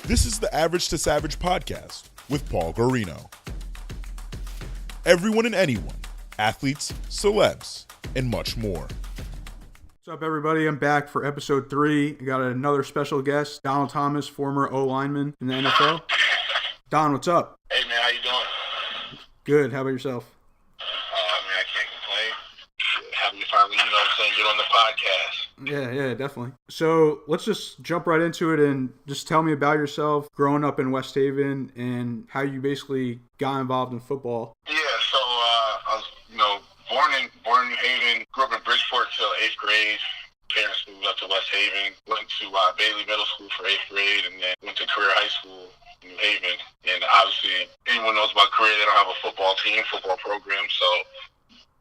This is the Average to Savage podcast with Paul Garino. Everyone and anyone, athletes, celebs, and much more. What's up, everybody? I'm back for episode 3. I got another special guest, Donald Thomas, former O-lineman in the NFL. Don, what's up? Hey, man, how you doing? Good. How about yourself? Man, I can't complain. Happy to finally, get on the podcast. Yeah, definitely. So let's just jump right into it and just tell me about yourself, growing up in West Haven, and how you basically got involved in football. Yeah, so I was, born in New Haven, grew up in Bridgeport till 8th grade. Parents moved up to West Haven, went to Bailey Middle School for 8th grade, and then went to Career High School in New Haven. And obviously, anyone knows about Career, they don't have a football program. So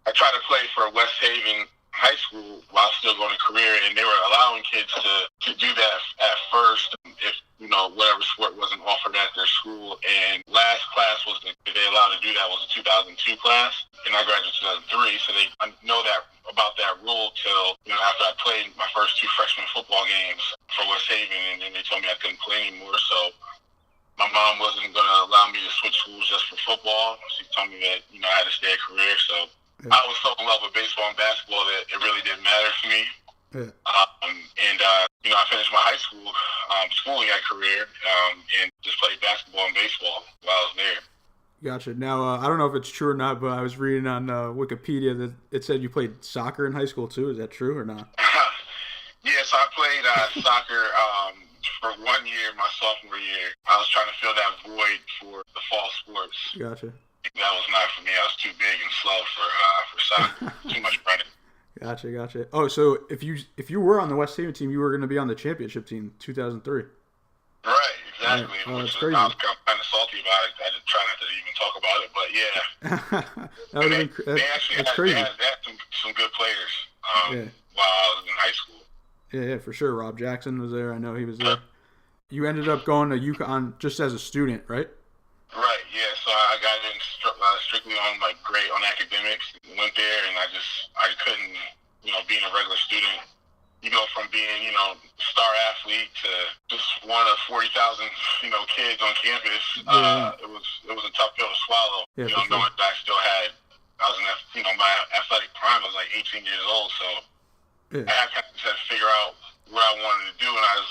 I tried to play for West Haven High School while still going to Career, and they were allowing kids to do that at first if, whatever sport wasn't offered at their school. And last class they allowed to do that was the 2002 class, and I graduated in 2003, so they know that about that rule till, after I played my first 2 freshman football games for West Haven, and then they told me I couldn't play anymore, so my mom wasn't going to allow me to switch schools just for football. She told me that, I had to stay at Career, so I was so in love with baseball and basketball that it really didn't matter to me. Yeah. I finished my high school schooling at Career and just played basketball and baseball while I was there. Gotcha. Now, I don't know if it's true or not, but I was reading on Wikipedia that it said you played soccer in high school too. Is that true or not? Yeah, so I played soccer for 1 year, my sophomore year. I was trying to fill that void for the fall sports. Gotcha. That was not for me. I was too big and slow for soccer. Too much running. Gotcha. Oh, so if you were on the West Haven team, you were going to be on the championship team, 2003. Right, exactly. Right. Oh, that's crazy. I was kind of salty about it. I try not to even talk about it, but yeah. That's crazy. They had some good players while I was in high school. Yeah, for sure. Rob Jackson was there. I know he was there. You ended up going to UConn just as a student, right? Right, yeah. So I got in strictly on on academics. Went there, and I couldn't, being a regular student. You go from being, star athlete to just one of 40,000, kids on campus. It was a tough pill to swallow. Yeah, knowing that I was in my athletic prime. I was 18 years old, so I had to figure out what I wanted to do, and I was,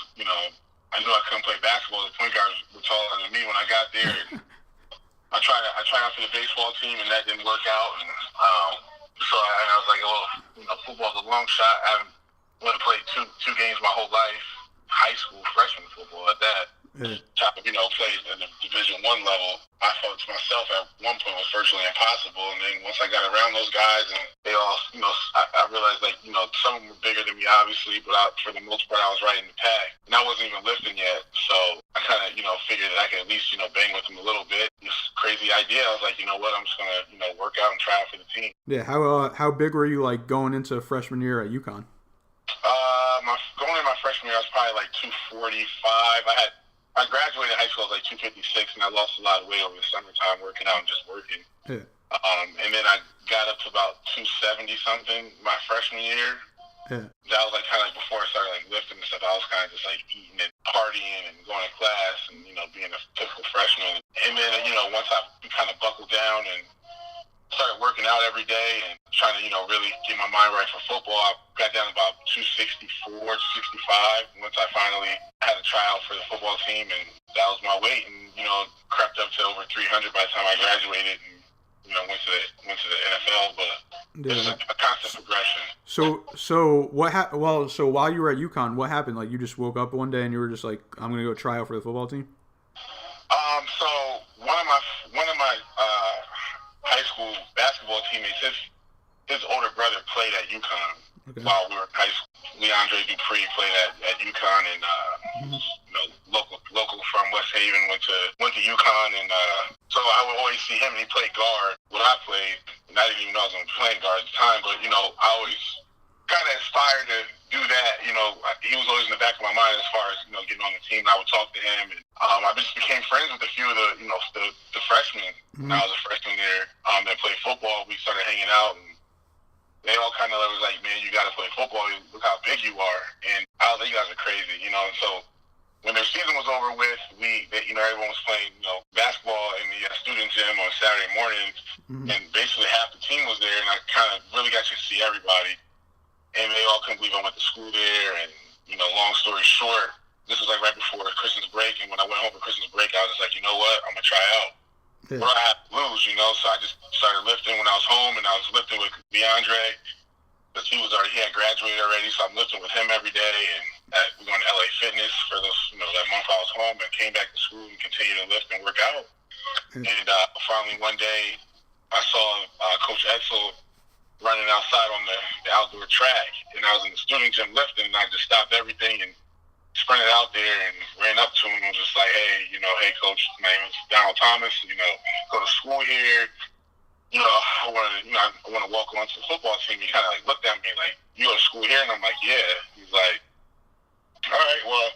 I knew I couldn't play basketball. The point guards were taller than me when I got there. And I tried out for the baseball team, and that didn't work out. And so I was like, well, football's a long shot. I haven't played two games my whole life. High school, freshman football at that. Played at the Division I level. I thought to myself at one point it was virtually impossible. And then once I got around those guys, and they all, I realized some of them were bigger than me, obviously, but for the most part, I was right in the pack. And I wasn't even lifting yet. So I kind of, figured that I could at least, bang with them a little bit. This crazy idea. I was like, you know what, I'm just going to, work out and try out for the team. Yeah. How big were you going into freshman year at UConn? Going in my freshman year, I was probably 245. I graduated high school, I was 256, and I lost a lot of weight over the summertime working out and just working. Yeah. And then I got up to about 270 something my freshman year. Yeah. That was kind of before I started lifting and stuff. I was kind of just eating and partying and going to class and being a typical freshman. And then once I kind of buckled down and started working out every day and trying to, really get my mind right for football, I got down to about 264, 265 once I finally had a tryout for the football team, and that was my weight, and, crept up to over 300 by the time I graduated and, went to the NFL, but it was a constant progression. So while you were at UConn, what happened? You just woke up one day and you were just I'm going to go try out for the football team? So one of my high school basketball teammates, his older brother played at UConn while we were in high school. Leandre Dupree played at UConn, and local from West Haven, went to UConn, and so I would always see him, and he played guard when I played, and I didn't even know I was going to be playing guard at the time, but I always kind of aspired to do that. He was always in the back of my mind as far as getting on the team. I would talk to him, and I just became friends with a few of the freshmen. When I was a freshman there that played football. We started hanging out, and they all kind of was like, man, you got to play football. Look how big you are. And I was like, you guys are crazy, And so when their season was over with, we night, everyone was playing, basketball in the student gym on Saturday morning, and basically half the team was there, and I kind of really got to see everybody. And they all couldn't believe I went to school there, and, long story short, this was like right before Christmas break, and when I went home for Christmas break, I was just like, you know what, I'm going to try out. Yeah. What do I have to lose, so I just started lifting when I was home, and I was lifting with DeAndre, because he had graduated already, so I'm lifting with him every day, and we went to LA Fitness for those, that month I was home, and came back to school and continued to lift and work out. And finally one day, I saw Coach Etzel running outside on the outdoor track, and I was in the student gym lifting, and I just stopped everything and sprinted out there and ran up to him and was just like, hey, hey, Coach, my name is Donald Thomas, go to school here. I want to walk on to the football team. He kind of looked at me like, you go to school here? And I'm like, yeah. He's like, all right, well,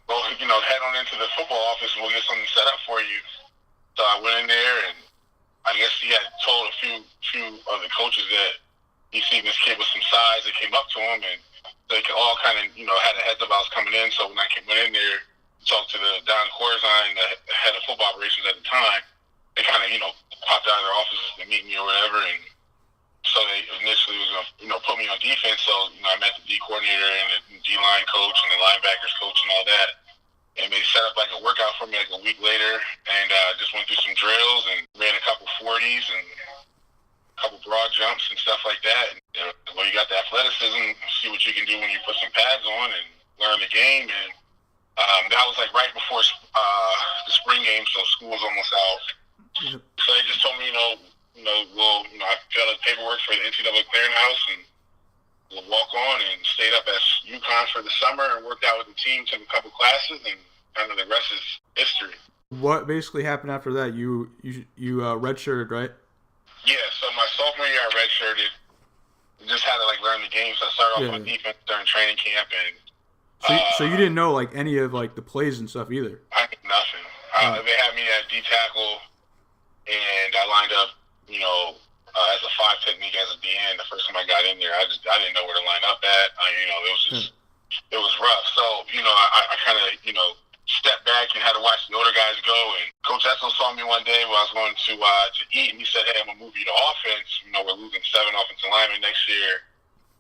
go, head on into the football office and we'll get something set up for you. So I went in there, and I guess he had told a few of the coaches that he seen this kid with some size that came up to him, and they all kind of, had a heads up I was coming in. So when I went in there, talked to the Don Corzine, the head of football operations at the time, they kind of, popped out of their offices to meet me or whatever, and so they initially was going to, put me on defense. So, I met the D coordinator and the D-line coach and the linebackers coach and all that, and they set up like a workout for me like a week later, and just went through some drills and ran a couple 40s and a couple broad jumps and stuff like that. And, you got the athleticism, see what you can do when you put some pads on and learn the game. And that was like right before the spring game, so school was almost out. Yep. So they just told me, I filled out paperwork for the NCAA clearinghouse, and we'll walk on, and stayed up at UConn for the summer and worked out with the team, took a couple classes, and kind of the rest is history. What basically happened after that? You redshirted, right? Yeah, so my sophomore year I redshirted. Just had to learn the game, so I started off on defense during training camp, and so you didn't know any of the plays and stuff either. I knew nothing. They had me at D tackle, and I lined up, as a 5 technique as a DN. The first time I got in there, I didn't know where to line up at. It was rough. So I kind of stepped back and had to watch the older guys go. And Coach Etzel saw me one day when I was going to eat, and he said, "Hey, I'm gonna move you to offense. We're losing 7 offensive linemen next year.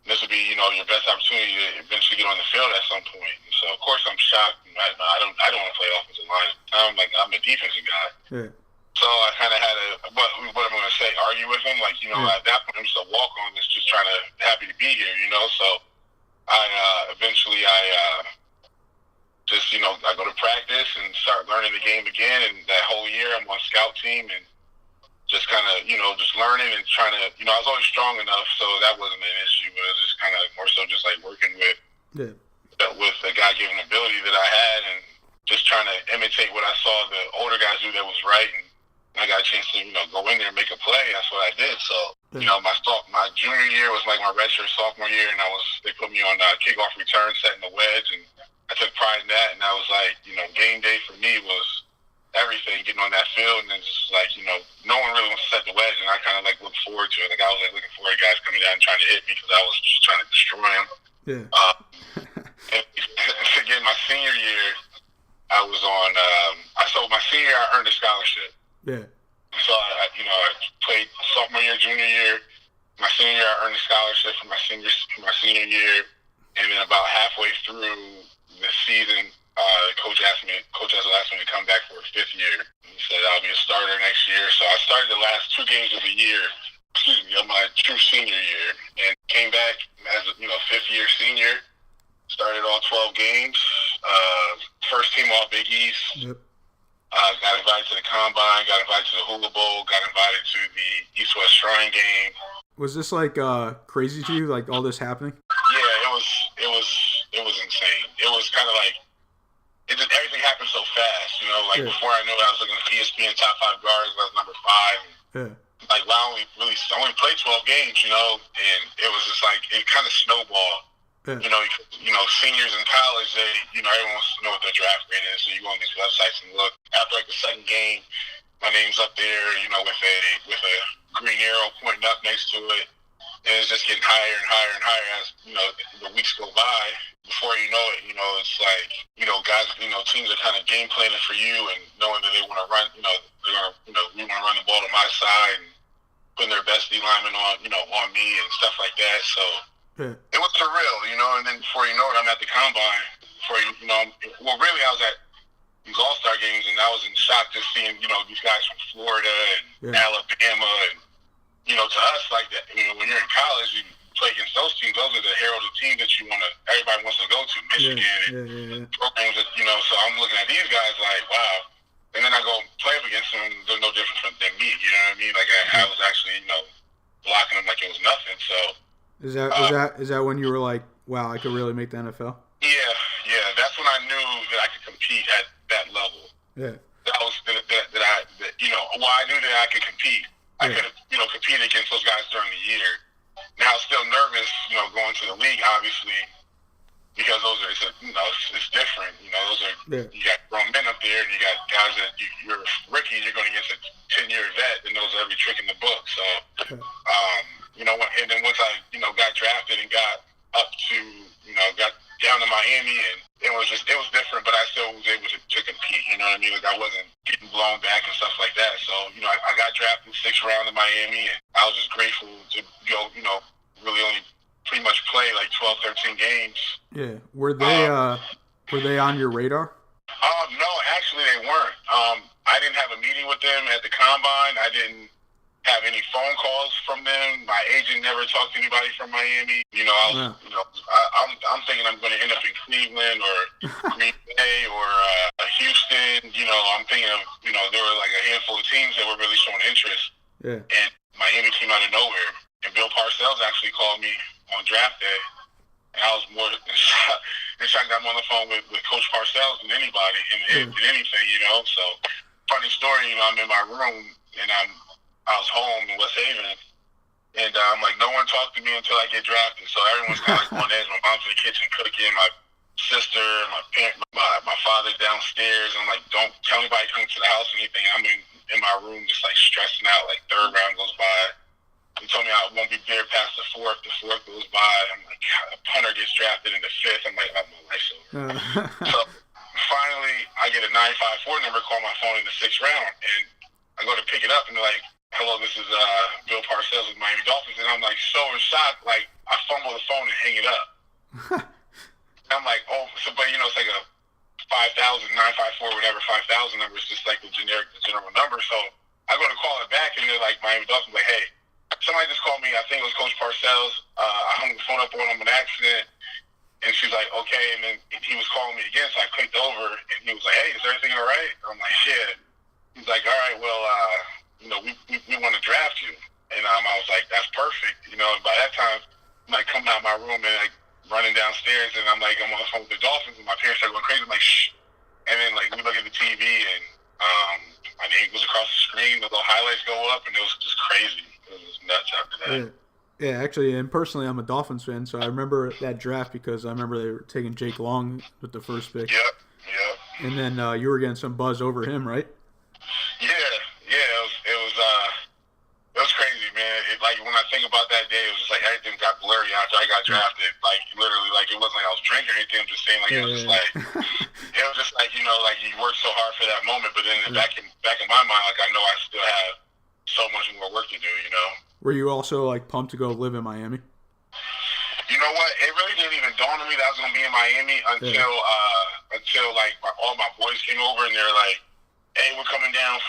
And this will be your best opportunity to eventually get on the field at some point." And so of course I'm shocked. I don't want to play offensive line. I'm a defensive guy. Yeah. So I kind of had what I'm going to say, argue with him. At that point, I'm just a walk-on that's just happy to be here, So I eventually I go to practice and start learning the game again. And that whole year I'm on scout team and just kind of, just learning and trying to, I was always strong enough, so that wasn't an issue. But it was just kind of more so just working with a God-given ability that I had, and just trying to imitate what I saw the older guys do that was right. And I got a chance to, go in there and make a play. That's what I did. So, my junior year was my redshirt sophomore year, and they put me on kickoff return, setting the wedge, and I took pride in that. And I was game day for me was everything, getting on that field, and then just no one really wants to set the wedge, and I kind of looked forward to it. I was looking forward to guys coming down and trying to hit me because I was just trying to destroy them. Yeah. And again, my senior year, I was on. So my senior year, I earned a scholarship. Yeah. So I played sophomore year, junior year. My senior year, I earned a scholarship for my senior year, and then about halfway through the season, Coach Etzel asked me to come back for a 5th year. He said I'll be a starter next year. So I started the last 2 games of the year, of my true senior year, and came back as a 5th year senior. Started all 12 games. First team All Big East. Yep. Got invited to the Combine, got invited to the Hula Bowl, got invited to the East-West Shrine Game. Was this crazy to you, all this happening? Yeah, it was insane. It was kind of everything happened so fast, Before I knew it, I was looking at ESPN top 5 guards. I was number 5. And, yeah. I only played 12 games, and it was just it kind of snowballed. Yeah. Seniors in college, everyone wants to know what their draft grade is, so you go on these websites and look. After the second game, my name's up there, with a green arrow pointing up next to it, and it's just getting higher and higher and higher as the weeks go by. Before you know it, it's like guys, teams are kind of game planning for you and knowing that they want to run. They're gonna, we want to run the ball to my side and putting their best D lineman on, on me and stuff like that. So it was surreal, And then before you know it, I'm at the combine. Really, I was at these All-Star games, and I was in shock just seeing, these guys from Florida and Alabama, and to us, like that, when you're in college, you play against those teams. Those are the heralded teams that everybody wants to go to, Michigan and programs that, so I'm looking at these guys like, wow. And then I go play up against them, they're no different than me, you know what I mean? Like I was actually, blocking them like it was nothing. So is that when you were like, wow, I could really make the NFL? Yeah. That's when I knew that I could compete at that level. Yeah. That was I knew that I could compete. I could have, competed against those guys during the year. Now, I was still nervous, going to the league, obviously, because it's different. You got grown men up there, and you got guys that you're rookies, you're going against a 10-year vet that knows every trick in the book. So, and then once I, got drafted and got up to, got down to Miami, and it was different, but I still was able to compete. You know what I mean? Like I wasn't getting blown back and stuff like that. So, I got drafted 6th round in Miami, and I was just grateful to go, really only pretty much play like 12, 13 games. Yeah. Were they on your radar? No, actually they weren't. I didn't have a meeting with them at the combine. I didn't have any phone calls from them. My agent never talked to anybody from Miami. I'm thinking I'm going to end up in Cleveland or Green Bay or Houston. I'm thinking of, there were like a handful of teams that were really showing interest. Yeah. And Miami came out of nowhere. And Bill Parcells actually called me on draft day. And I was more in shock that I'm on the phone with Coach Parcells than anybody in anything, So, funny story, I'm in my room and I was home in West Haven, and I'm like, no one talked to me until I get drafted. So everyone's kind of like on edge. My mom's in the kitchen cooking, my sister, my father downstairs. I'm like, don't tell anybody coming to the house or anything. I'm in my room just like stressing out. Like 3rd round goes by. They told me I won't be there past the 4th. The 4th goes by. I'm like, God, a punter gets drafted in the 5th. I'm like, oh, my life's over. So finally, I get a 954 number call my phone in the 6th round, and I go to pick it up, and they're like, hello, this is Bill Parcells with Miami Dolphins. And I'm like so in shock, like I fumble the phone and hang it up. I'm like, but it's like a 5,000, 954, whatever, 5,000 number is just like the general number. So I go to call it back, and they're like, Miami Dolphins, like, hey, somebody just called me. I think it was Coach Parcells. I hung the phone up on him in an accident. And she's like, okay. And then he was calling me again, so I clicked over, and he was like, hey, is everything all right? I'm like, yeah. He's like, all right, well, we want to draft you. And I was like, that's perfect. And by that time, I'm like coming out of my room and like running downstairs, and I'm on the phone with the Dolphins, and my parents are going crazy. I'm like, shh. And then like we look at the TV, and my name goes across the screen, the little highlights go up, and it was just crazy. It was nuts after that. Yeah, actually, and personally, I'm a Dolphins fan, so I remember that draft because I remember they were taking Jake Long with the first pick. Yep. And then you were getting some buzz over him, right? Yeah, it was crazy, man. Like when I think about that day, it was just like everything got blurry after I got drafted. Like literally, like it wasn't like I was drinking or anything. I'm just saying, like it was just like like you worked so hard for that moment, but then back in my mind, like I know I still have so much more work to do. Were you also like pumped to go live in Miami? You know what? It really didn't even dawn on me that I was gonna be in Miami until like all my boys came over and they're like, hey, we're coming down,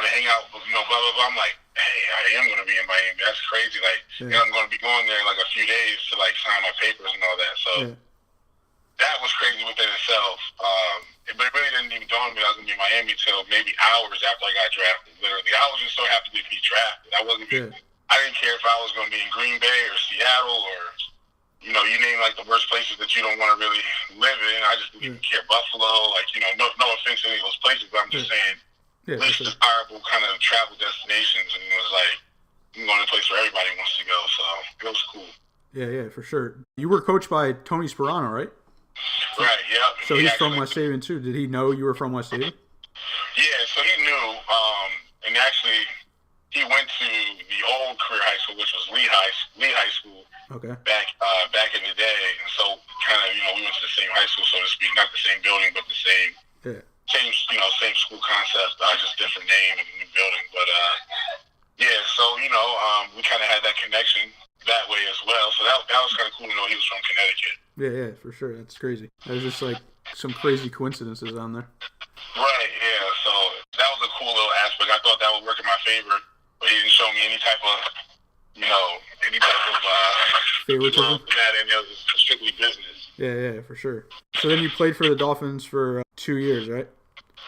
to hang out, blah, blah, blah. I'm like, hey, I am going to be in Miami. That's crazy. Like, I'm going to be going there in like a few days to like sign my papers and all that. So that was crazy within itself. But it really didn't even dawn on me that I was going to be in Miami till maybe hours after I got drafted. Literally, I was just so happy to be drafted. I didn't care if I was going to be in Green Bay or Seattle or, you name like the worst places that you don't want to really live in. I just didn't even care. Buffalo, like, no offense to any of those places, but I'm just saying, least desirable kind of travel destinations, and it was like, I'm going to a place where everybody wants to go, so it was cool. Yeah, for sure. You were coached by Tony Sperano, right? Right, yeah. So he's from West Haven, too. Did he know you were from West Haven? Yeah, so he knew, and actually, he went to the old career high school, which was Lee High School. Okay. Back in the day, and so kind of we went to the same high school, so to speak, not the same building, but the same same school concept, just different name and new building. But so we kind of had that connection that way as well. So that was kind of cool to know he was from Connecticut. Yeah, for sure. That's crazy. There's just like some crazy coincidences on there. Right. Yeah. So that was a cool little aspect. I thought that would work in my favor, but he didn't show me any type of favoritism. And it was strictly business. Yeah, for sure. So then you played for the Dolphins for 2 years, right?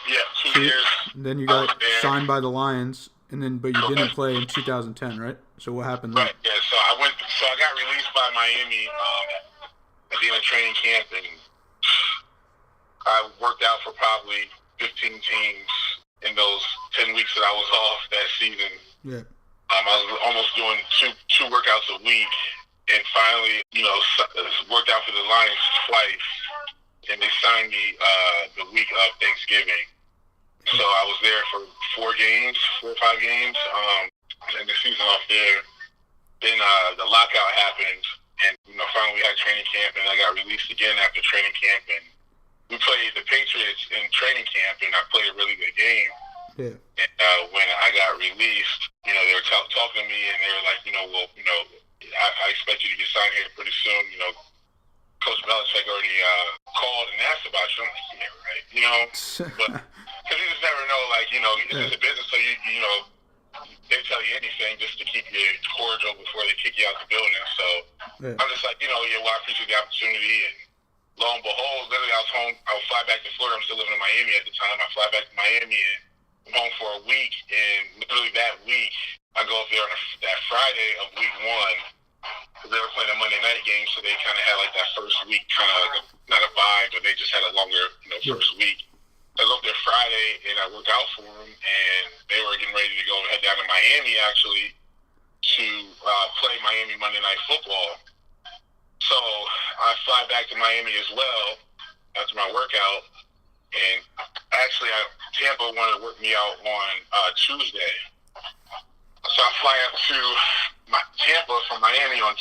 Yeah, 2 years. Then you got signed by the Lions, but you didn't play in 2010, right? So what happened then? Right. Yeah. So I got released by Miami at the end of training camp, and I worked out for probably 15 teams in those 10 weeks that I was off that season. Yeah. I was almost doing two workouts a week, and finally, worked out for the Lions twice, and they signed me the week of Thanksgiving. So I was there for 4 or 5 games, and the season off there. Then the lockout happened, and finally we had training camp, and I got released again after training camp, and we played the Patriots in training camp, and I played a really good game. Yeah. And when I got released, they were talking to me, and they were like, I expect you to get signed here pretty soon. Coach Belichick already called and asked about you. I'm like, yeah, right. But because you just never know, it's just a business, so they tell you anything just to keep you cordial before they kick you out the building. So I'm just like, I appreciate the opportunity. And lo and behold, literally I would fly back to Florida. I'm still living in Miami at the time. I fly back to Miami and I'm home for a week, and literally that week, I go up there on that Friday of week 1, because they were playing a Monday night game, so they kind of had like that first week, kind of like not a bye, but they just had a longer, first week. I go up there Friday, and I work out for them, and they were getting ready to go head down to Miami, actually, to play Miami Monday Night Football. So I fly back to Miami as well after my workout, and actually Tampa wanted to work me out on Tuesday. So I fly up to Tampa from Miami on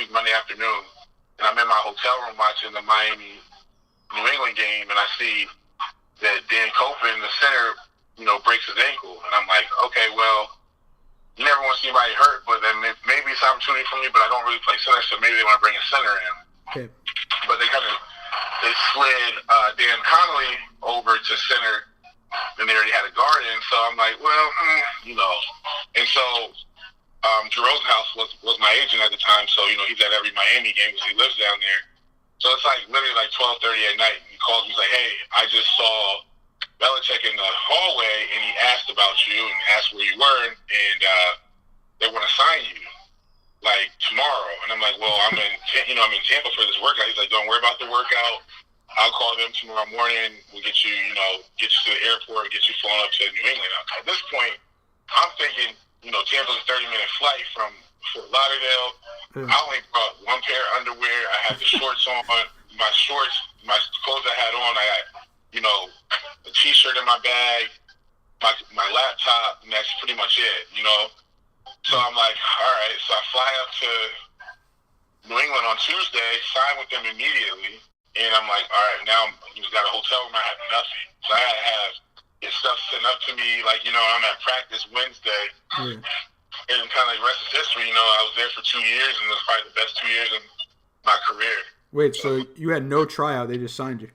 Monday afternoon, and I'm in my hotel room watching the Miami New England game, and I see that Dan Copeland, the center, breaks his ankle, and I'm like, okay, well, you never want to see anybody hurt, but then maybe it's an opportunity for me, but I don't really play center, so maybe they want to bring a center in. Okay. But they slid Dan Connolly over to center, and they already had a guard in, so I'm like, well, and so Drew Rosenhaus was my agent at the time, so he's at every Miami game because he lives down there. So it's literally 12:30 at night, and he calls me, he's like, hey, I just saw Belichick in the hallway, and he asked about you and asked where you were, and they want to sign you tomorrow. And I'm like, well, I'm in Tampa for this workout. He's like, don't worry about the workout. I'll call them tomorrow morning. We'll get you to the airport, get you flown up to New England. At this point, I'm thinking, Tampa's a 30-minute flight from Fort Lauderdale. I only brought 1 pair of underwear. I had the shorts on, my clothes I had on. I got, a T-shirt in my bag, my laptop, and that's pretty much it, So I'm like, all right. So I fly up to New England on Tuesday, sign with them immediately, and I'm like, all right, now he's got a hotel room. I have nothing. So I had to have his stuff sent up to me, I'm at practice Wednesday. And kind of rest is history, I was there for 2 years, and it was probably the best 2 years in my career. Wait, so you had no tryout, they just signed you?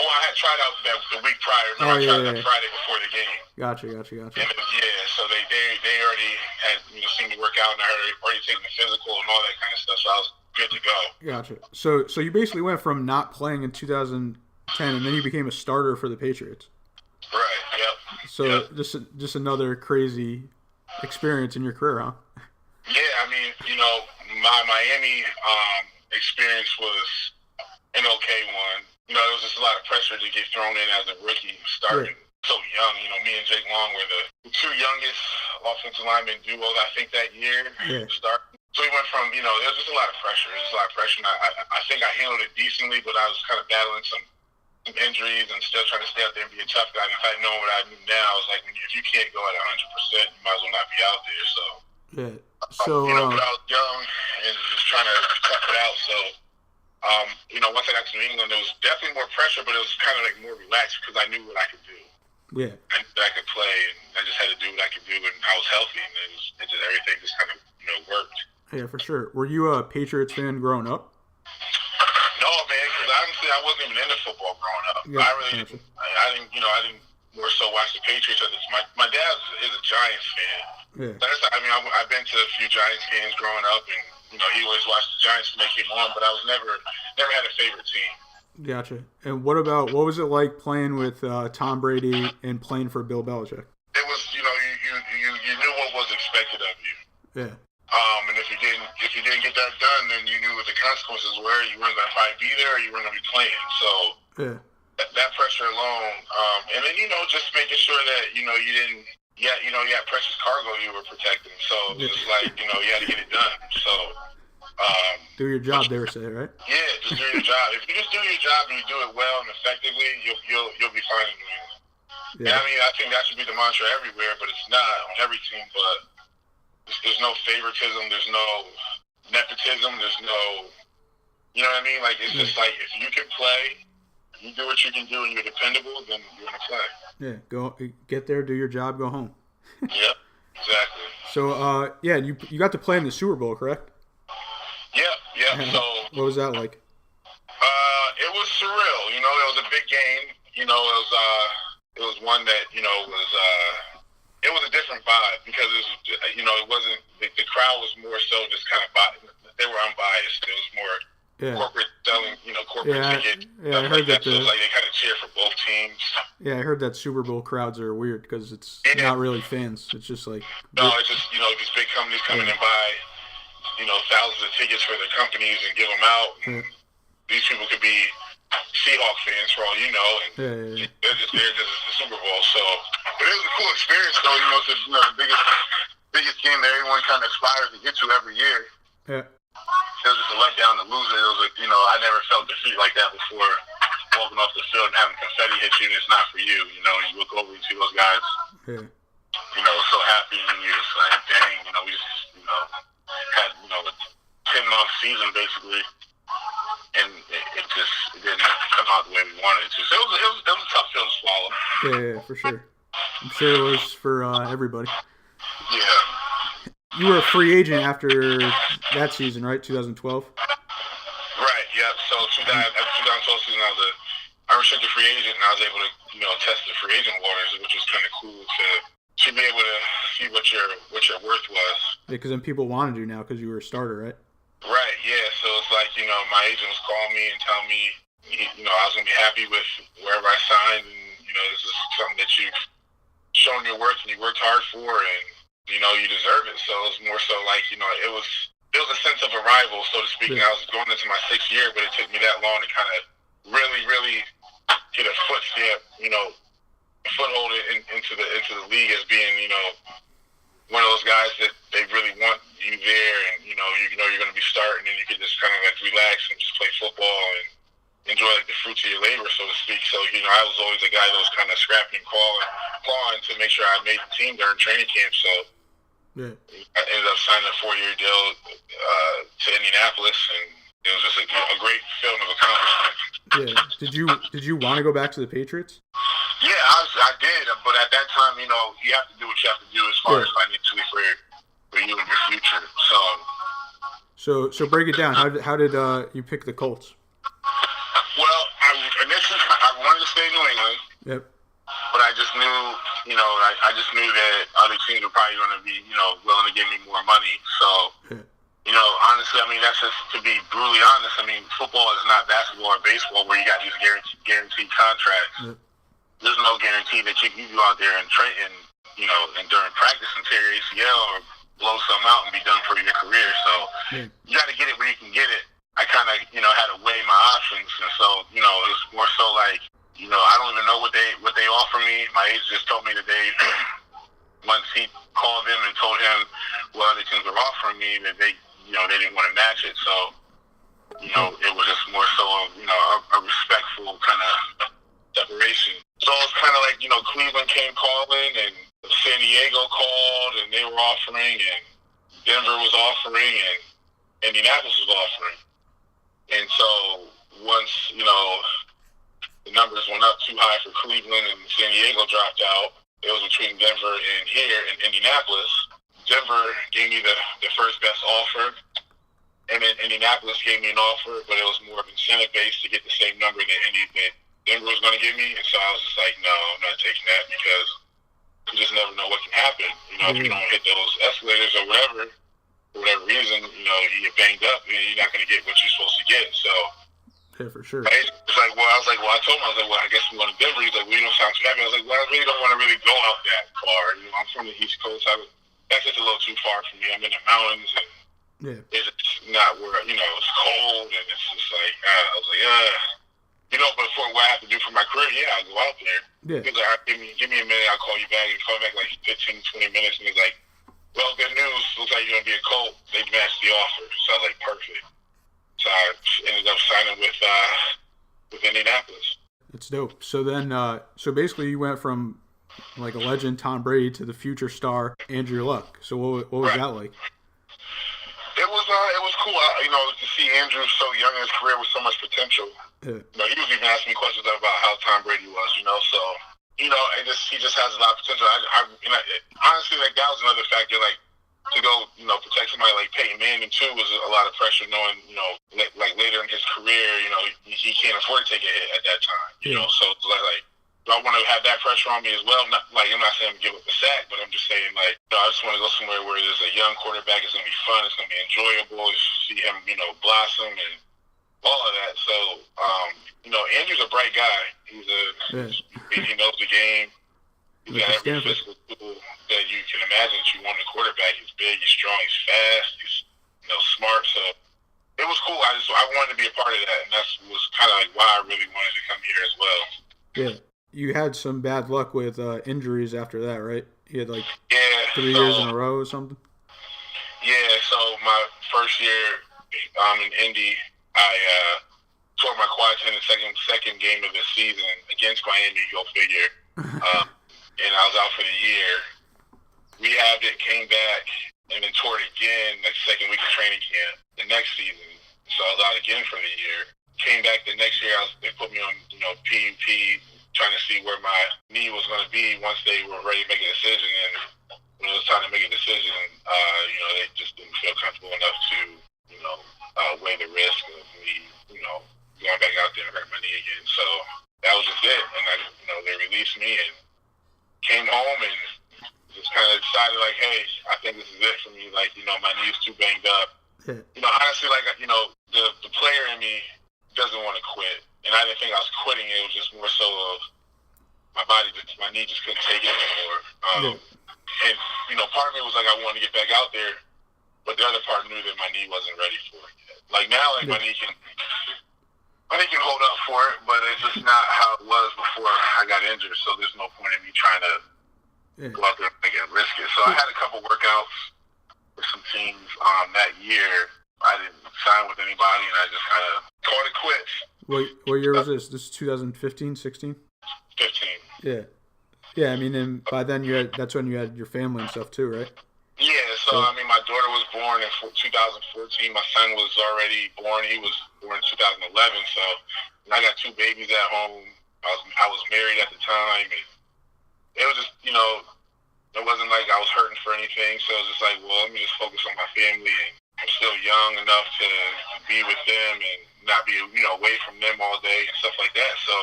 Oh, I had tried out the week prior. I tried out Friday before the game. Gotcha. And so they already had seen me work out, and I had already taken the physical and all that kind of stuff, so I was good to go. Gotcha. So you basically went from not playing in 2010, and then you became a starter for the Patriots. Right, yep. So just another crazy experience in your career, huh? Yeah, my Miami experience was an okay one. There was just a lot of pressure to get thrown in as a rookie starting so young. Me and Jake Long were the 2 youngest offensive linemen duos, I think, that year. Starting. So we went from, there was just a lot of pressure. And I think I handled it decently, but I was kind of battling some some injuries and still trying to stay out there and be a tough guy. And if I know what I knew now, it's like if you can't go at 100%, you might as well not be out there. So, Yeah. So, but I was young and just trying to tough it out. So, once I got to New England, there was definitely more pressure, but it was kind of like more relaxed because I knew what I could do. yeah. I knew that I could play, and I just had to do what I could do, and I was healthy, and everything just kind of worked. Yeah, for sure. Were you a Patriots fan growing up? No, man, because honestly, I wasn't even into football growing up. Yeah, I really didn't. I didn't more so watch the Patriots. My dad is a Giants fan. Yeah. I've been to a few Giants games growing up, and he always watched the Giants when they came on. But I was never had a favorite team. Gotcha. And what was it like playing with Tom Brady and playing for Bill Belichick? It was, you knew what was expected of you. Yeah. And if you didn't get that done, then you knew what the consequences were. You weren't going to probably be there, or you weren't going to be playing. So Yeah. that pressure alone, and then just making sure that you didn't. Yeah, you had precious cargo you were protecting. So it's like you had to get it done. So. Do your job, they were saying, right? Yeah, just do your job. If you just do your job and you do it well and effectively, you'll be fine in New England. Yeah. And I think that should be the mantra everywhere, but it's not on every team. But there's no favoritism, there's no nepotism, there's no, you know what I mean? Like it's just like if you can play, you do what you can do, and you're dependable, then you're gonna play. Yeah. Go get there, do your job, go home. Yep, exactly. So, you got to play in the Super Bowl, correct? Yeah. So what was that like? it was surreal. It was a big game. It was one that it was a different vibe because it wasn't the crowd was more so just kind of they were unbiased. It was more corporate selling, corporate ticket. Yeah, I heard that. So it was like they kind of cheer for both teams. Yeah, I heard that Super Bowl crowds are weird because it's not really fans. It's just like it's just these big companies coming and buy thousands of tickets for their companies and give them out. And these people could be Seahawk fans for all you know, and they're just there because it's the Super Bowl. So, but it was a cool experience, though. It's the biggest game that everyone kind of aspires to get to every year. Yeah. It was just a letdown to lose it. It was I never felt defeat like that before. Walking off the field and having confetti hit you, and it's not for you. You look over and see those guys. Yeah. So happy, and you're just like, dang. We just had a 10-month season basically, and it didn't come out the way we wanted it to. So it was a tough pill to swallow. Yeah, for sure. I'm sure it was for everybody. Yeah. You were a free agent after that season, right? 2012. Right. Yeah. So after 2012 season, I was a unrestricted free agent, and I was able to test the free agent waters, which was kind of cool to be able to see what your worth was. Yeah, because then people wanted you now because you were a starter, right? Right, yeah. So it's like, my agent was calling me and telling me, I was going to be happy with wherever I signed, and, this is something that you've shown your worth and you worked hard for, and, you deserve it. So it was more so like, it was a sense of arrival, so to speak. Yeah. And I was going into my 6th year, but it took me that long to kind of really, really get a foothold into the league as being, one of those guys that they really want you there, and you're going to be starting, and you can just kind of like relax and just play football and enjoy like the fruits of your labor, so to speak. So I was always a guy that was kind of scrapping and clawing to make sure I made the team during training camp. So I ended up signing a 4-year deal to Indianapolis, and it was just a great feeling of accomplishment. Yeah. Did you want to go back to the Patriots? Yeah, I did, but at that time, you have to do what you have to do as far as financially for you and your future. So break it down. How did you pick the Colts? Well, initially I wanted to stay in New England. Yep. But I just knew, I just knew that other teams were probably going to be, willing to give me more money. So, honestly, that's just to be brutally honest. Football is not basketball or baseball where you got these guaranteed contracts. Yep. There's no guarantee that you can go out there and train, and during practice and tear your ACL or blow something out and be done for your career. So you got to get it where you can get it. I kind of, had to weigh my options, and so, it was more so like, I don't even know what they offer me. My agent just told me today, once he called them and told him what other teams were offering me, that they didn't want to match it. So, it was just more so, a respectful kind of Denver was offering and Indianapolis was offering. And so once, the numbers went up too high for Cleveland and San Diego dropped out, it was between Denver and here in Indianapolis. Denver gave me the first best offer, and then Indianapolis gave me an offer, but it was more of incentive-based to get the same number that Denver was going to give me. And so I was just like, no, I'm not taking that because you just never know what can happen. If you don't hit those escalators or whatever, for whatever reason, you get banged up and you're not going to get what you're supposed to get. So, yeah, for sure. It's like, I told him, I was like, well, I guess we're going to Denver. He's like, well, you don't sound too happy. I was like, well, I really don't want to really go out that far. I'm from the East Coast. That's just a little too far for me. I'm in the mountains and it's just not where, it's cold and it's just like, I was like, but for what I have to do for my career, I'll go out there. Yeah. He's like, give me a minute, I'll call you back. And he called back like 15, 20 minutes and he's like, well, good news. Looks like you're going to be a Colt. They matched the offer. So I was like, perfect. So I ended up signing with Indianapolis. That's dope. So then, so basically you went from like a legend, Tom Brady, to the future star, Andrew Luck. So what was that like? It was cool. To see Andrew so young in his career with so much potential. Yeah. He was even asking me questions about how Tom Brady was, so, he just has a lot of potential. Honestly, like, that was another factor, like, to go, protect somebody like Peyton Manning, too, was a lot of pressure knowing, like later in his career, he can't afford to take a hit at that time, so it's like, do I want to have that pressure on me as well? Not, like, I'm not saying give up the sack, but I'm just saying, like, I just want to go somewhere where there's a young quarterback. It's going to be fun. It's going to be enjoyable. See him, blossom and all of that. So, Andrew's a bright guy. He knows the game. He's got every physical tool that you can imagine that you want in a quarterback. He's big, he's strong, he's fast, he's, smart. So, it was cool. I wanted to be a part of that, and that was kind of like why I really wanted to come here as well. Yeah. You had some bad luck with injuries after that, right? You had 3 years in a row or something? Yeah, so my first year in Indy, I tore my quad in the second game of the season against Miami, go figure. And I was out for the year. Rehabbed it, came back, and then tore it again second week of training camp the next season. So I was out again for the year. Came back the next year, they put me on, PUP, trying to see where my knee was going to be once they were ready to make a decision. And when it was time to make a decision, they just didn't feel comfortable enough to, weigh the risk of me, going back out there and hurt my knee again. So that was just it. And they released me and came home and just kind of decided, like, hey, I think this is it for me. Like, my knee's too banged up. Honestly, like, the player in me doesn't want to quit. And I didn't think I was quitting. It was just more so of my knee just couldn't take it anymore. And, part of me was like, I wanted to get back out there, but the other part knew that my knee wasn't ready for it yet. Like, now, my knee can hold up for it, but it's just not how it was before I got injured. So there's no point in me trying to go out there and risk it. So I had a couple workouts with some teams that year. I didn't sign with anybody, and I just kind of called it quits. What year was this? This is 2015, 16? 15. Yeah. Yeah, I mean, and by then that's when you had your family and stuff too, right? Yeah, so my daughter was born in 2014. My son was already born. He was born in 2011. So I got 2 babies at home. I was married at the time, and it was just, it wasn't like I was hurting for anything. So it was just like, well, let me just focus on my family, and I'm still young enough to be with them and not be, away from them all day and stuff like that. So,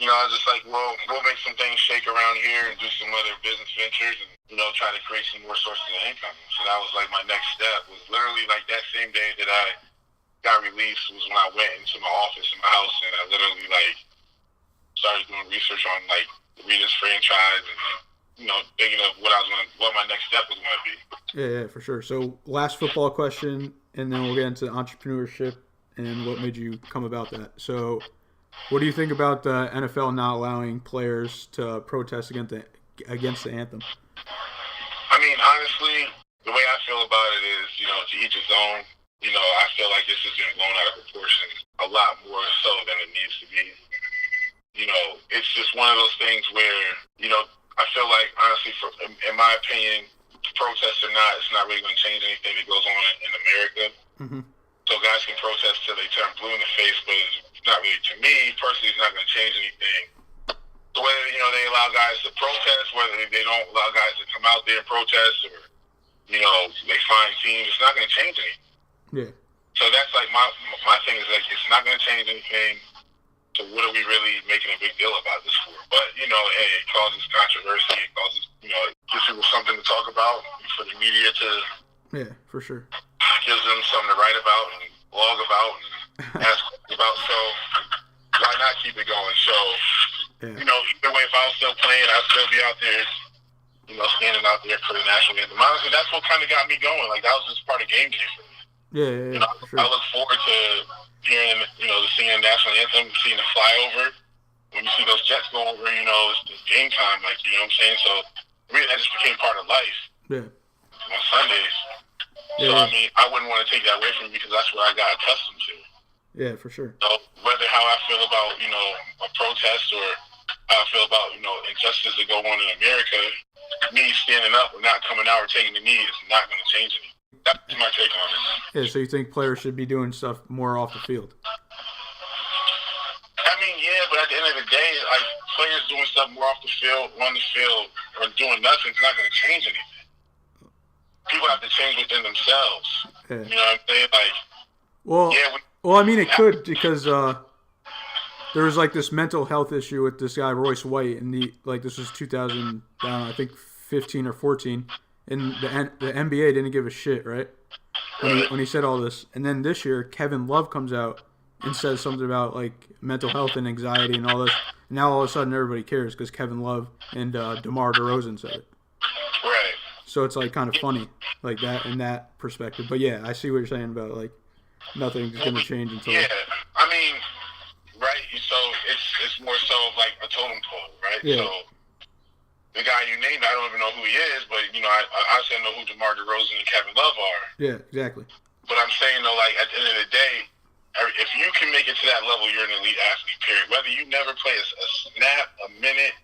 I was just like, well, we'll make some things shake around here and do some other business ventures and, try to create some more sources of income. So that was like my next step. Was literally like that same day that I got released was when I went into my office in my house and I literally started doing research on the Rita's franchise and, thinking of what my next step was going to be. Yeah, for sure. So last football question, and then we'll get into entrepreneurship and what made you come about that. So what do you think about the NFL not allowing players to protest against the anthem? Honestly, the way I feel about it is, to each his own. I feel like this has been blown out of proportion a lot more so than it needs to be. It's just one of those things where, I feel like, honestly, in my opinion, protest or not, it's not really going to change anything that goes on in America. Mm-hmm. So guys can protest till they turn blue in the face, but it's not really, to me, personally, it's not going to change anything. So whether, they allow guys to protest, whether they don't allow guys to come out there and protest, or, they find teams, it's not going to change anything. Yeah. So that's like my thing is like, it's not going to change anything. So what are we really making a big deal about this for? But, hey, it causes controversy. It causes, it gives people something to talk about, for the media to... Yeah, for sure. Gives them something to write about and blog about and ask about. So why not keep it going? So, either way, if I was still playing, I'd still be out there, standing out there for the national anthem. Honestly, that's what kind of got me going. Like, that was just part of game day for me. Yeah. For sure. I look forward to hearing, singing the national anthem, seeing the flyover. When you see those jets go over, it's game time. Like, you know what I'm saying? So, really, that just became part of life. Yeah. On Sundays. Yeah. So, I wouldn't want to take that away from me because that's what I got accustomed to. Yeah, for sure. So, whether how I feel about, a protest or how I feel about, injustice that go on in America, me standing up or not coming out or taking the knee is not going to change anything. That's my take on it. Yeah, so you think players should be doing stuff more off the field? Yeah, but at the end of the day, like, players doing stuff more off the field, on the field, or doing nothing is not going to change anything. People have to change within themselves. Yeah. You know what I'm saying? Like, it could because there was like this mental health issue with this guy Royce White, and this was 2015 or 14, and the NBA didn't give a shit, right? When he said all this, and then this year Kevin Love comes out and says something about like mental health and anxiety and all this. And now all of a sudden everybody cares because Kevin Love and DeMar DeRozan said it. Right. So it's like kind of funny, like that in that perspective. But yeah, I see what you're saying about like nothing's gonna change until. Yeah, right. So it's more so like a totem pole, right? Yeah. So the guy you named, I don't even know who he is, but I still know who DeMar DeRozan and Kevin Love are. Yeah, exactly. But I'm saying though, like at the end of the day, if you can make it to that level, you're an elite athlete. Period. Whether you never play a snap, a minute,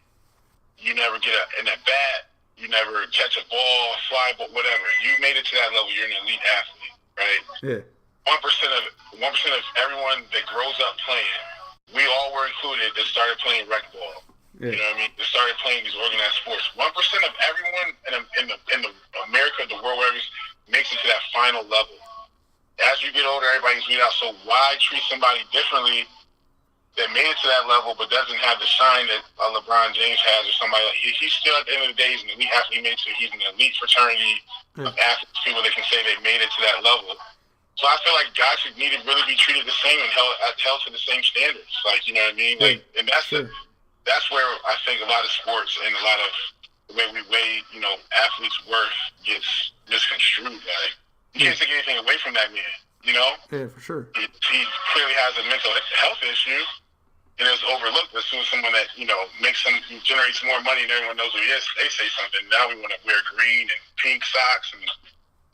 you never get in a bat. You never catch a ball, fly ball, whatever. You made it to that level. You're an elite athlete, right? Yeah. 1% of everyone that grows up playing, we all were included that started playing rec ball. Yeah. You know what I mean? That started playing these organized sports. 1% of everyone in the America, the world, wherever, makes it to that final level. As you get older, everybody's weed out. So why treat somebody differently that made it to that level but doesn't have the shine that LeBron James has or somebody like he's still at the end of the day he's an elite athlete. He made it to, he's an elite fraternity of athletes, people that can say they made it to that level. So I feel like guys should need to really be treated the same and held to the same standards. Like, you know what I mean? Like, and that's where I think a lot of sports and a lot of the way we weigh, athletes' worth gets misconstrued. Like, you can't take anything away from that man, Yeah, for sure. He clearly has a mental health issue. And it's overlooked as soon as someone that, generates more money and everyone knows who he is, they say something. Now we want to wear green and pink socks and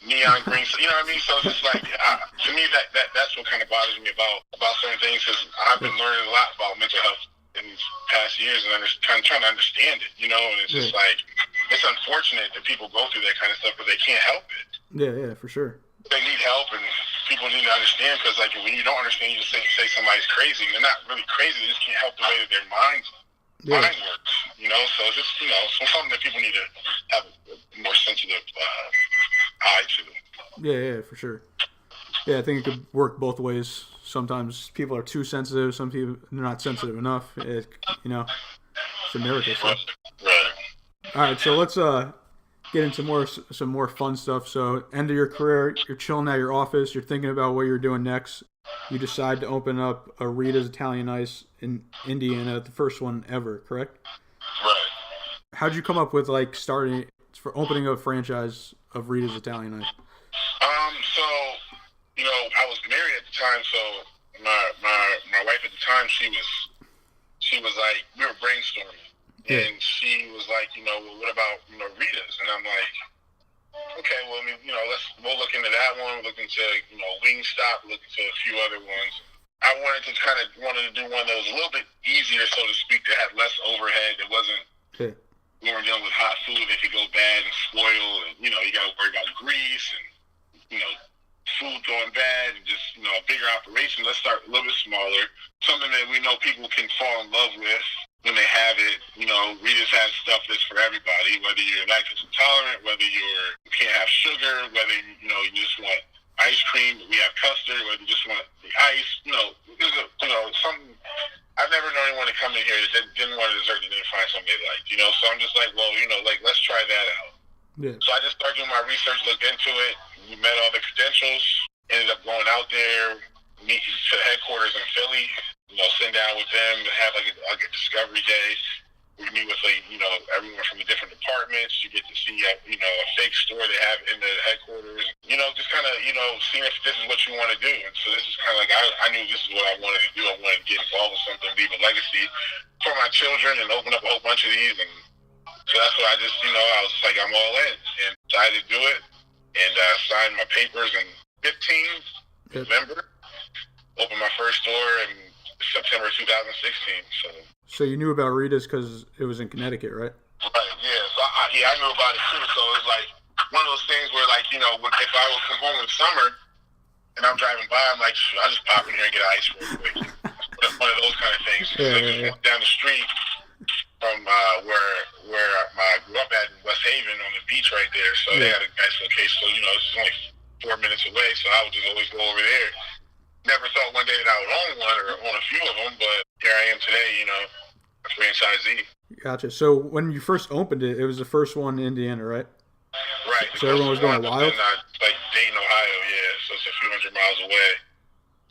neon green. You know what I mean? So it's just like, to me, that's what kind of bothers me about certain things because I've been learning a lot about mental health in these past years and trying to understand it, and it's just like, it's unfortunate that people go through that kind of stuff because they can't help it. Yeah, for sure. They need help, and people need to understand because, like, when you don't understand, you just say somebody's crazy. They're not really crazy. They just can't help the way that their mind works, So it's just, something that people need to have a more sensitive eye to. Yeah, for sure. Yeah, I think it could work both ways. Sometimes people are too sensitive. Some people they're not sensitive enough. It's America. So. Right. All right, so let's get into some more fun stuff. So, end of your career, you're chilling at your office. You're thinking about what you're doing next. You decide to open up a Rita's Italian Ice in Indiana, the first one ever, correct? Right. How'd you come up with starting for opening a franchise of Rita's Italian Ice? So, I was married at the time. So my wife at the time, she was like, we were brainstorming. Yeah. And she was like, well, what about, Rita's? And I'm like, okay, well, we'll look into that one. We'll look into, Wingstop, look into a few other ones. I wanted to do one that was a little bit easier, so to speak, that had less overhead, that wasn't when we're dealing with hot food, it could go bad and spoil, and you got to worry about grease and food going bad, and just a bigger operation. Let's start a little bit smaller, something that we know people can fall in love with when they have it. Rita's has stuff that's for everybody, whether you're lactose intolerant, whether you can't have sugar, whether you just want ice cream, we have custard, whether you just want the ice. There's something. I've never known anyone to come in here that didn't want a dessert and didn't find something they liked. So I'm just like, well, let's try that out. Yeah. So I just started doing my research, looked into it. We met all the credentials, ended up going out there, meeting to the headquarters in Philly, sit down with them, have like a discovery day. We meet with everyone from the different departments. You get to see a fake store they have in the headquarters. Just kind of seeing if this is what you want to do. And so this is kind of like I knew this is what I wanted to do. I wanted to get involved with something, leave a legacy for my children, and open up a whole bunch of these. And so that's what I just I was just like, I'm all in, and decided to do it, and signed my papers in 15 November. Opened my first store in September 2016. So you knew about Rita's because it was in Connecticut, right? Right, yeah. So I knew about it too. So it's like one of those things where, like, if I would come home in the summer and I'm driving by, I'm like, I'll just pop in here and get ice real quick. One of those kind of things. Yeah. Down the street from where I grew up at in West Haven on the beach right there. So they had a nice location. So, this is only 4 minutes away. So I would just always go over there. Never thought one day that I would own one or own a few of them, but here I am today, a franchisee. Gotcha. So when you first opened it, it was the first one in Indiana, right? Right. So everyone was going wild? In, like Dayton, Ohio, yeah. So it's a few hundred miles away.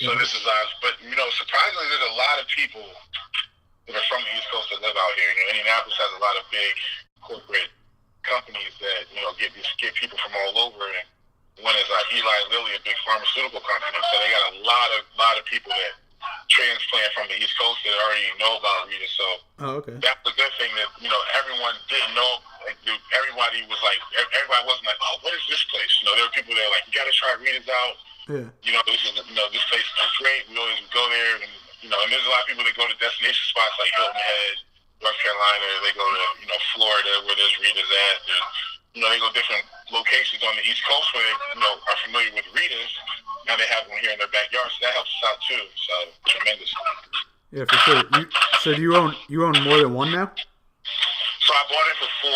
So this is but surprisingly, there's a lot of people that are from the East Coast that live out here. Indianapolis has a lot of big corporate companies that, get people from all over. And one is Eli Lilly, a big pharmaceutical company. So they got a lot of people that transplant from the East Coast that already know about Rita. So that's the good thing that, everyone didn't know. Like, everybody wasn't like, oh, what is this place? There were people that were like, you got to try Rita's out. Yeah. This place is great. We always go there. And, and there's a lot of people that go to destination spots like Hilton Head, North Carolina. They go to, Florida where there's Rita's at. They go different locations on the East Coast where they, are familiar with Rita's. Now they have one here in their backyard, so that helps us out too. So tremendous. Yeah, for sure. So do you own more than one now? So I bought it for 4.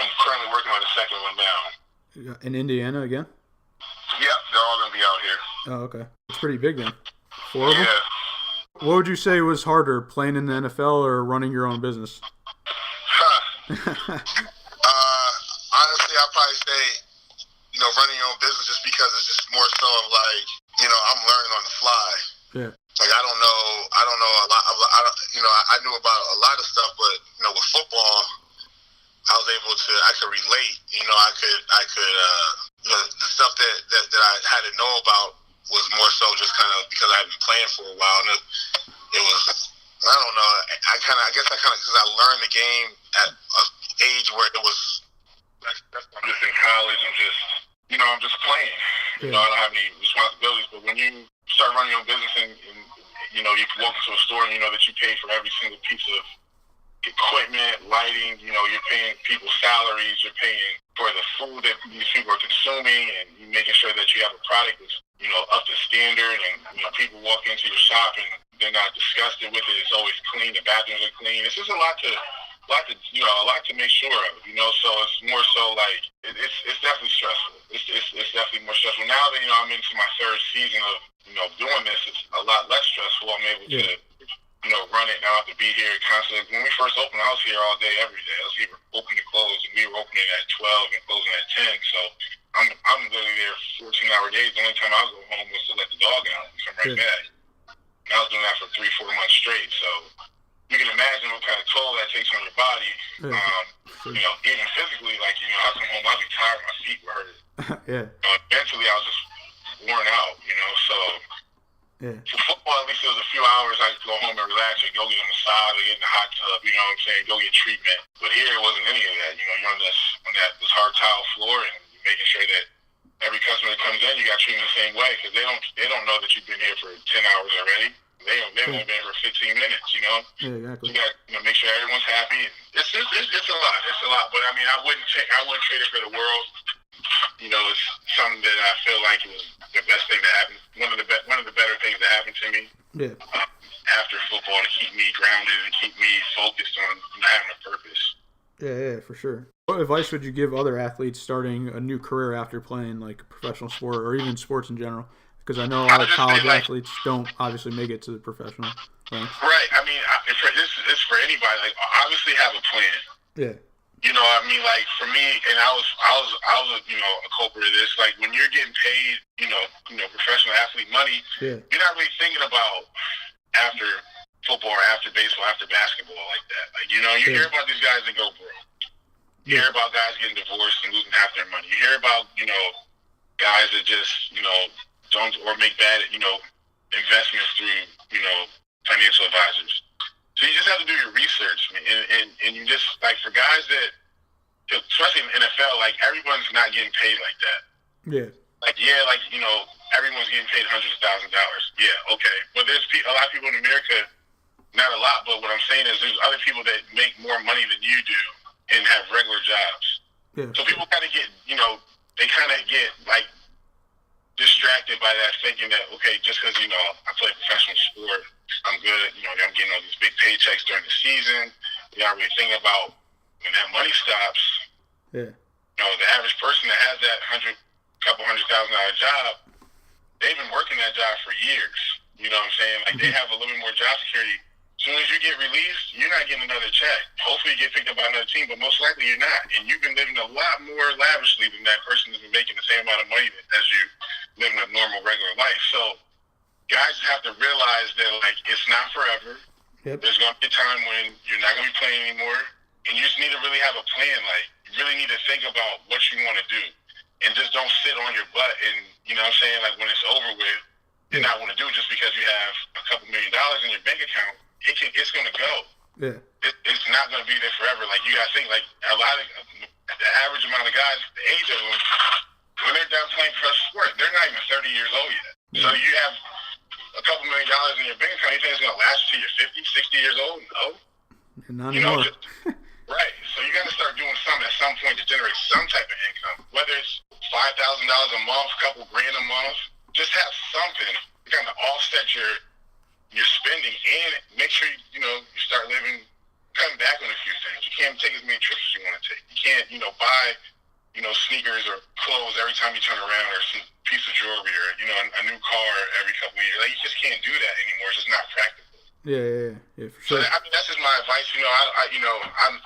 I'm currently working on the second one now. In Indiana again? Yep, they're all gonna be out here. Oh, okay. It's pretty big then. 4 of them? Yeah. What would you say was harder, playing in the NFL or running your own business? Honestly, I'd probably say, running your own business, just because it's just more so of like, I'm learning on the fly. Yeah. Like, I don't know a lot. I knew about a lot of stuff, but with football, I could relate. I could the stuff that I had to know about was more so just kind of because I had been playing for a while, and it was, I don't know. Because I learned the game at an age where it was. I'm just in college. I'm just playing. Yeah. I don't have any responsibilities. But when you start running your own business and you can walk into a store and you know that you pay for every single piece of equipment, lighting, you're paying people's salaries, you're paying for the food that these people are consuming, and you're making sure that you have a product that's, up to standard, and, people walk into your shop and they're not disgusted with it. It's always clean. The bathrooms are clean. It's just a lot to make sure of, so it's more so like, it's definitely stressful. It's definitely more stressful. Now that, I'm into my 3rd season of, doing this, it's a lot less stressful. I'm able to, run it. Now I have to be here constantly. When we first opened, I was here all day, every day. I was here open and close, and we were opening at 12 and closing at 10. So I'm literally there 14-hour days. The only time I would go home was to let the dog out and come right back. And I was doing that for 3-4 months straight. So you can imagine what kind of toll that takes on your body. Even physically, like, I come home, I'll be tired, my feet were hurting. Yeah. Eventually, I was just worn out, so. Yeah. For football, at least it was a few hours I could go home and relax or go get a massage or get in the hot tub, go get treatment. But here, it wasn't any of that. You're on this hard tile floor, and you're making sure that every customer that comes in, you got treated the same way, because they don't know that you've been here for 10 hours already. They won't be here for 15 minutes, you know? Yeah, exactly. You got to make sure everyone's happy. It's a lot. It's a lot. But, I mean, I wouldn't trade it for the world. You know, it's something that I feel like it was the best thing that happened. One of the better things that happened to me. Yeah. After football, to keep me grounded and keep me focused on having a purpose. Yeah, for sure. What advice would you give other athletes starting a new career after playing like a professional sport or even sports in general? Because I know a lot of college athletes don't obviously make it to the professional ranks. Right. I mean, it's for anybody. Like, obviously have a plan. Yeah. You know, I mean, like for me, and I was, you know, a culprit of this. Like when you're getting paid, you know, professional athlete money, Yeah. you're not really thinking about after football or after baseball, after basketball like that. Like, you know, you hear about these guys that go broke. You hear about guys getting divorced and losing half their money. You hear about, you know, guys that just, you know, don't or make bad, you know, investments through, you know, financial advisors. So you just have to do your research, man. And you just, like, for guys that, especially in the NFL, like, everyone's not getting paid like that. Yeah. Like, yeah, like, you know, everyone's getting paid hundreds of thousands of dollars. Yeah, okay. But there's a lot of people in America, not a lot, but what I'm saying is there's other people that make more money than you do and have regular jobs. Yeah. So people kind of get, you know, they kind of get, like, distracted by that, thinking that, okay, just because, you know, I play professional sport, I'm good, you know, I'm getting all these big paychecks during the season. You know, really think about when that money stops, Yeah. you know, the average person that has that couple $100,000 job, they've been working that job for years. You know what I'm saying? Like, they have a little bit more job security. As soon as you get released, you're not getting another check. Hopefully you get picked up by another team, but most likely you're not. And you've been living a lot more lavishly than that person who's been making the same amount of money as you living a normal, regular life. So guys have to realize that, like, it's not forever. Yep. There's going to be a time when you're not going to be playing anymore. And you just need to really have a plan. Like, you really need to think about what you want to do. And just don't sit on your butt and, you know what I'm saying, like, when it's over with, and not want to do it just because you have a couple $1 million in your bank account. It's going to go. Yeah. It's not going to be there forever. Like, you got to think, like, a lot of the average amount of guys, the age of them, when they're done playing professional sport, they're not even 30 years old yet. Yeah. So you have a couple $1 million in your bank account. You think it's going to last till you're 50, 60 years old? No. Not anymore. Right. So you got to start doing something at some point to generate some type of income, whether it's $5,000 a month, a couple grand a month. Just have something to kind of offset your spending and make sure you know you start cutting back on a few things. You can't take as many trips as you want to take. You can't, you know, buy, you know, sneakers or clothes every time you turn around, or some piece of jewelry, or, you know, a new car every couple of years. Like, you just can't do that anymore. It's just not practical. Yeah, for sure. So I mean, that's just my advice. You know, I'm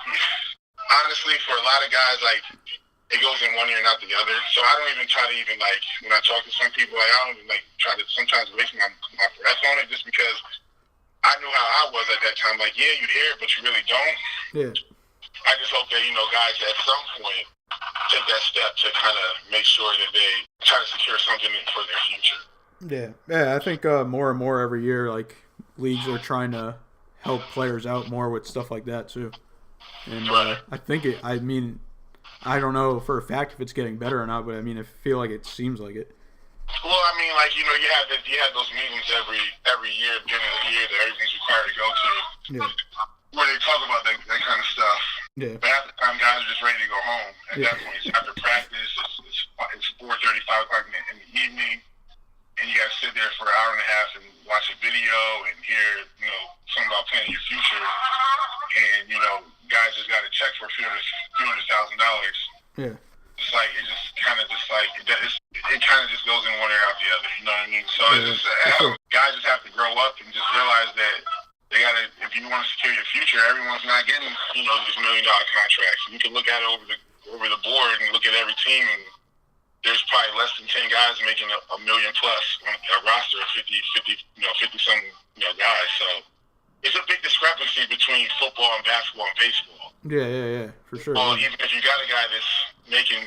honestly, for a lot of guys, like, it goes in one ear and not the other. So I don't even try to when I talk to some people, like, I don't even, like, try to sometimes waste my breath on it, just because I knew how I was at that time. Like, yeah, you hear it, but you really don't. Yeah. I just hope that, you know, guys at some point take that step to kind of make sure that they try to secure something for their future. Yeah, I think more and more every year, like, leagues are trying to help players out more with stuff like that too. And I think I don't know for a fact if it's getting better or not, but I mean, I feel like it seems like it. Well, I mean, like, you know, you have those meetings every year, beginning of the year, that everything's required to go to. Yeah. Where they talk about that kind of stuff. Yeah. But half the time, guys are just ready to go home. At that point, it's after practice. It's 4:30, 5 o'clock in the evening, and you got to sit there for an hour and a half and watch a video and hear, you know, something about planning your future. And, you know, guys just got a check for $200,000. Yeah. It's like, it just kind of just goes in one ear out the other. You know what I mean? So it's just, guys just have to grow up and just realize that they gotta. If you want to secure your future, everyone's not getting, you know, these $1 million contracts. You can look at it over the board and look at every team, and there's probably less than 10 guys making a million plus on a roster of 50 something, you know, guys. So it's a big discrepancy between football and basketball and baseball. Yeah, for sure. Well, even if you got a guy that's making,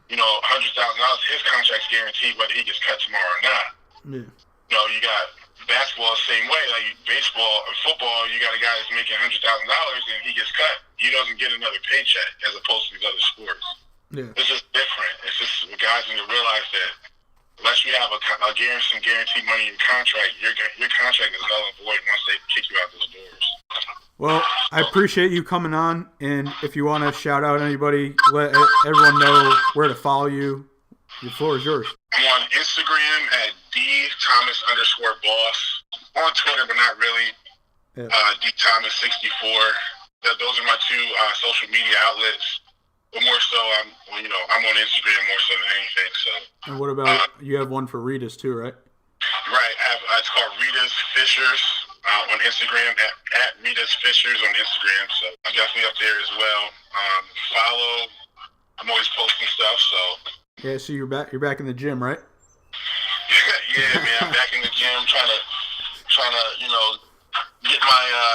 you know, $100,000, his contract's guaranteed whether he gets cut tomorrow or not. Yeah. You know, you got basketball the same way. Like, baseball and football, you got a guy that's making $100,000 and he gets cut. He doesn't get another paycheck as opposed to these other sports. Yeah. It's just different. It's just guys need to realize that unless you have some guaranteed money in your contract, your contract is null and void once they kick you out those doors. Well, I appreciate you coming on, and if you want to shout out anybody, let everyone know where to follow you. The floor is yours. I'm on Instagram at @dthomas_boss. On Twitter, but not really. Yeah. dthomas64. Those are my two social media outlets. But more so, I'm on Instagram more so than anything. So. And what about you have one for Rita's too, right? Right. It's called Rita's Fishers on Instagram at Rita's Fishers on Instagram. So I'm definitely up there as well. Follow. I'm always posting stuff. So. Yeah. So you're back in the gym, right? Yeah, man. I'm back in the gym trying to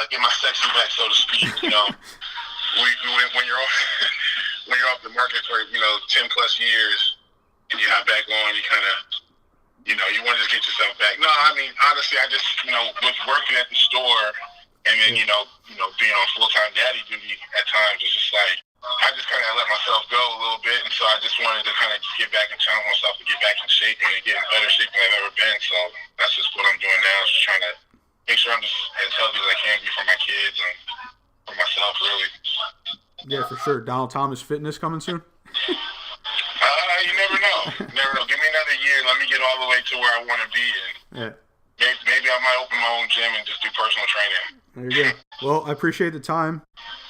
get my sexy back, so to speak. When you're off the market for 10 plus years and you hop back on, you kind of you want to just get yourself back. No, I mean honestly, I just with working at the store and then being on full-time daddy duty at times, it's just like I just kind of let myself go a little bit, and so I just wanted to kind of get back and challenge myself to get back in shape and get in better shape than I've ever been. So that's just what I'm doing now, is just trying to make sure I'm just as healthy as I can be for my kids and for myself, really. Yeah, for sure. Donald Thomas Fitness coming soon? You never know. Never know. Give me another year. Let me get all the way to where I want to be. And maybe I might open my own gym and just do personal training. There you go. Well, I appreciate the time.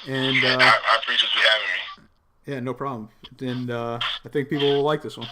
And I appreciate you having me. Yeah, no problem. And I think people will like this one.